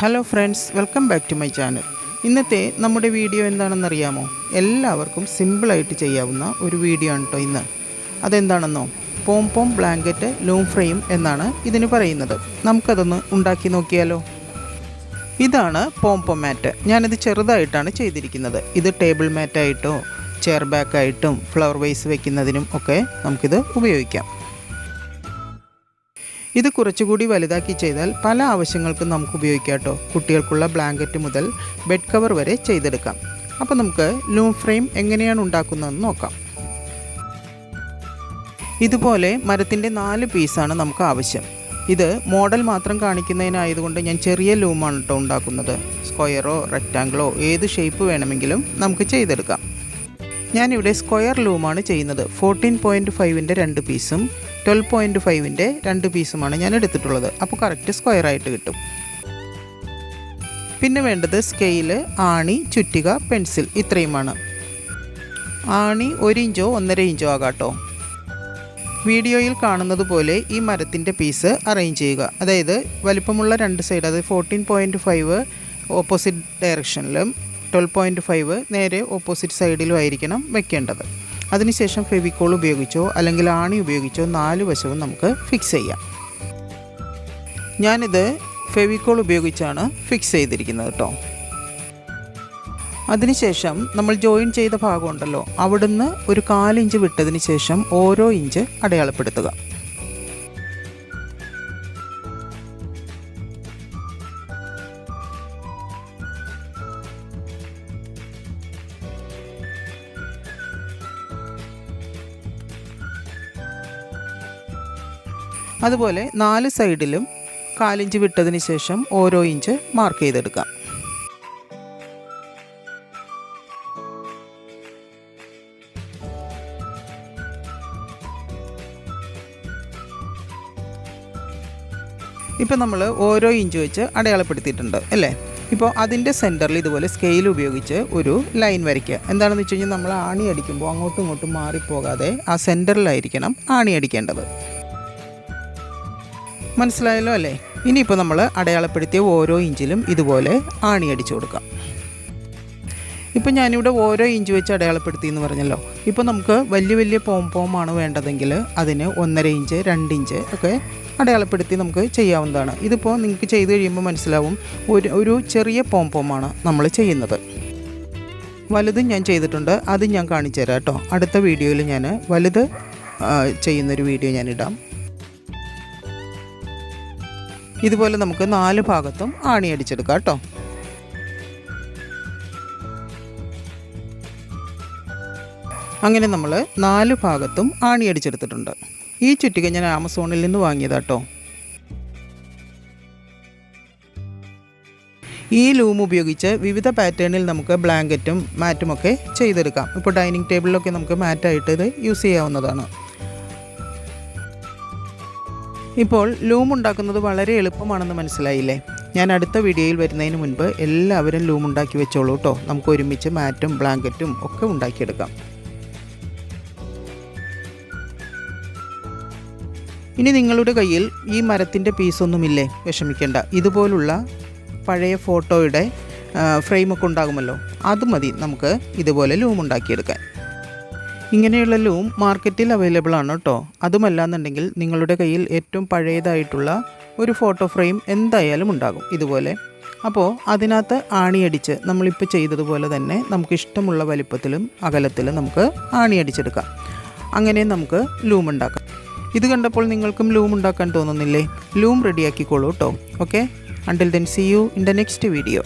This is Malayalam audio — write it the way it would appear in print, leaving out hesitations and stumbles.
Hello friends, welcome back to my channel. ഇന്നത്തെ നമ്മുടെ വീഡിയോ എന്താണെന്നറിയാമോ? എല്ലാവർക്കും സിമ്പിളായിട്ട് ചെയ്യാവുന്ന ഒരു വീഡിയോ ആണ് കേട്ടോ ഇന്ന്. അതെന്താണെന്നോ, പോം പോം ബ്ലാങ്കറ്റ് ലൂം ഫ്രെയിം എന്നാണ് ഇതിന് പറയുന്നത്. നമുക്കതൊന്ന് ഉണ്ടാക്കി നോക്കിയാലോ? ഇതാണ് പോം പോം മാറ്റ്. ഞാനിത് ചെറുതായിട്ടാണ് ചെയ്തിരിക്കുന്നത്. ഇത് ടേബിൾ മാറ്റായിട്ടോ ചെയർ ബാക്കായിട്ടും ഫ്ലവർ വൈസ് വെക്കുന്നതിനും ഒക്കെ നമുക്കിത് ഉപയോഗിക്കാം. ഇത് കുറച്ചുകൂടി വലുതാക്കി ചെയ്താൽ പല ആവശ്യങ്ങൾക്കും നമുക്ക് ഉപയോഗിക്കാം കേട്ടോ. കുട്ടികൾക്കുള്ള ബ്ലാങ്കറ്റ് മുതൽ ബെഡ് കവർ വരെ ചെയ്തെടുക്കാം. അപ്പോൾ നമുക്ക് ലൂം ഫ്രെയിം എങ്ങനെയാണ് ഉണ്ടാക്കുന്നതെന്ന് നോക്കാം. ഇതുപോലെ മരത്തിൻ്റെ 4 പീസാണ് നമുക്ക് ആവശ്യം. ഇത് മോഡൽ മാത്രം കാണിക്കുന്നതിനായതുകൊണ്ട് ഞാൻ ചെറിയ ലൂമാണ് കേട്ടോ ഉണ്ടാക്കുന്നത്. സ്ക്വയറോ റെക്റ്റാങ്കിളോ ഏത് ഷേപ്പ് വേണമെങ്കിലും നമുക്ക് ചെയ്തെടുക്കാം. ഞാനിവിടെ സ്ക്വയർ ലൂമാണ് ചെയ്യുന്നത്. 14.5-ൻ്റെ 2 പീസും 12.5-ൻ്റെ 2 പീസുമാണ് ഞാൻ എടുത്തിട്ടുള്ളത്. അപ്പോൾ കറക്റ്റ് സ്ക്വയറായിട്ട് കിട്ടും. പിന്നെ വേണ്ടത് സ്കെയില്, ആണി, ചുറ്റിക, പെൻസിൽ, ഇത്രയുമാണ്. ആണി 1 ഇഞ്ചോ 1.5 ഇഞ്ചോ ആകാട്ടോ. വീഡിയോയിൽ കാണുന്നത് പോലെ ഈ മരത്തിൻ്റെ പീസ് അറേഞ്ച് ചെയ്യുക. അതായത് വലിപ്പമുള്ള 2 സൈഡ്, അതായത് 14.5 ഓപ്പോസിറ്റ് ഡയറക്ഷനിലും 12.5 നേരെ ഓപ്പോസിറ്റ് സൈഡിലും ആയിരിക്കണം വെക്കേണ്ടത്. അതിനുശേഷം ഫെവിക്കോൾ ഉപയോഗിച്ചോ അല്ലെങ്കിൽ ആണി ഉപയോഗിച്ചോ 4 വശവും നമുക്ക് ഫിക്സ് ചെയ്യാം. ഞാനിത് ഫെവിക്കോൾ ഉപയോഗിച്ചാണ് ഫിക്സ് ചെയ്തിരിക്കുന്നത് കേട്ടോ. അതിനുശേഷം നമ്മൾ ജോയിൻ ചെയ്ത ഭാഗമുണ്ടല്ലോ, അവിടുന്ന് ഒരു 4 ഇഞ്ച് വിട്ടതിന് ശേഷം ഓരോ ഇഞ്ച് അടയാളപ്പെടുത്തുക. അതുപോലെ 4 സൈഡിലും 4 ഇഞ്ച് വിട്ടതിന് ശേഷം ഓരോ ഇഞ്ച് മാർക്ക് ചെയ്തെടുക്കാം. ഇപ്പോൾ നമ്മൾ ഓരോ ഇഞ്ച് വെച്ച് അടയാളപ്പെടുത്തിയിട്ടുണ്ട് അല്ലേ? ഇപ്പോൾ അതിൻ്റെ സെൻറ്ററിൽ ഇതുപോലെ സ്കെയിൽ ഉപയോഗിച്ച് ഒരു ലൈൻ വരയ്ക്കുക. എന്താണെന്ന് വെച്ച് കഴിഞ്ഞാൽ നമ്മൾ ആണി അടിക്കുമ്പോൾ അങ്ങോട്ടും ഇങ്ങോട്ടും മാറിപ്പോകാതെ ആ സെൻറ്ററിലായിരിക്കണം ആണി അടിക്കേണ്ടത്. മനസ്സിലായല്ലോ അല്ലേ? ഇനിയിപ്പോൾ നമ്മൾ അടയാളപ്പെടുത്തിയ ഓരോ ഇഞ്ചിലും ഇതുപോലെ ആണി അടിച്ചു കൊടുക്കാം. ഇപ്പം ഞാനിവിടെ ഓരോ ഇഞ്ച് വെച്ച് അടയാളപ്പെടുത്തി എന്ന് പറഞ്ഞല്ലോ. ഇപ്പോൾ നമുക്ക് വലിയ പോം പോമാണ് വേണ്ടതെങ്കിൽ അതിന് 1.5 ഇഞ്ച് 2 ഇഞ്ച് ഒക്കെ അടയാളപ്പെടുത്തി നമുക്ക് ചെയ്യാവുന്നതാണ്. ഇതിപ്പോൾ നിങ്ങൾക്ക് ചെയ്ത് കഴിയുമ്പോൾ മനസ്സിലാവും, ഒരു ചെറിയ പോം പോമാണ് നമ്മൾ ചെയ്യുന്നത്. വലുതും ഞാൻ ചെയ്തിട്ടുണ്ട്, അത് ഞാൻ കാണിച്ചു തരാം കേട്ടോ. അടുത്ത വീഡിയോയിൽ ഞാൻ വലുത് ചെയ്യുന്നൊരു വീഡിയോ ഞാനിടാം. ഇതുപോലെ നമുക്ക് 4 ഭാഗത്തും ആണി അടിച്ചെടുക്കാം കേട്ടോ. അങ്ങനെ നമ്മൾ 4 ഭാഗത്തും ആണി അടിച്ചെടുത്തിട്ടുണ്ട്. ഈ ചുറ്റിക ഞാൻ ആമസോണിൽ നിന്ന് വാങ്ങിയതാട്ടോ. ഈ ലൂം ഉപയോഗിച്ച് വിവിധ പാറ്റേണിൽ നമുക്ക് ബ്ലാങ്കറ്റും മാറ്റുമൊക്കെ ചെയ്തെടുക്കാം. ഇപ്പോൾ ഡൈനിങ് ടേബിളിലൊക്കെ നമുക്ക് മാറ്റായിട്ട് ഇത് യൂസ് ചെയ്യാവുന്നതാണ്. ഇപ്പോൾ ലൂം ഉണ്ടാക്കുന്നത് വളരെ എളുപ്പമാണെന്ന് മനസ്സിലായില്ലേ? ഞാൻ അടുത്ത വീഡിയോയിൽ വരുന്നതിന് മുൻപ് എല്ലാവരും ലൂം ഉണ്ടാക്കി വെച്ചോളൂ കേട്ടോ. നമുക്ക് ഒരുമിച്ച് മാറ്റും ബ്ലാങ്കറ്റും ഒക്കെ ഉണ്ടാക്കിയെടുക്കാം. ഇനി നിങ്ങളുടെ കയ്യിൽ ഈ മരത്തിൻ്റെ പീസൊന്നുമില്ലേ, വിഷമിക്കേണ്ട. ഇതുപോലുള്ള പഴയ ഫോട്ടോയുടെ ഫ്രെയിമൊക്കെ ഉണ്ടാകുമല്ലോ, അത് മതി നമുക്ക് ഇതുപോലെ ലൂം ഉണ്ടാക്കിയെടുക്കാൻ. ഇങ്ങനെയുള്ള ലൂം മാർക്കറ്റിൽ അവൈലബിൾ ആണ് കേട്ടോ. അതുമല്ലാന്നുണ്ടെങ്കിൽ നിങ്ങളുടെ കയ്യിൽ ഏറ്റവും പഴയതായിട്ടുള്ള ഒരു ഫോട്ടോ ഫ്രെയിം എന്തായാലും ഉണ്ടാകും ഇതുപോലെ. അപ്പോൾ അതിനകത്ത് ആണിയടിച്ച് നമ്മളിപ്പോൾ ചെയ്തതുപോലെ തന്നെ നമുക്ക് ഇഷ്ടമുള്ള വലിപ്പത്തിലും അകലത്തിലും നമുക്ക് ആണിയടിച്ചെടുക്കാം. അങ്ങനെ നമുക്ക് ലൂം ഉണ്ടാക്കാം. ഇത് കണ്ടപ്പോൾ നിങ്ങൾക്കും ലൂം ഉണ്ടാക്കാൻ തോന്നുന്നില്ലേ? ലൂം റെഡിയാക്കിക്കോളൂ കേട്ടോ. Okay, until then, see you in the next video.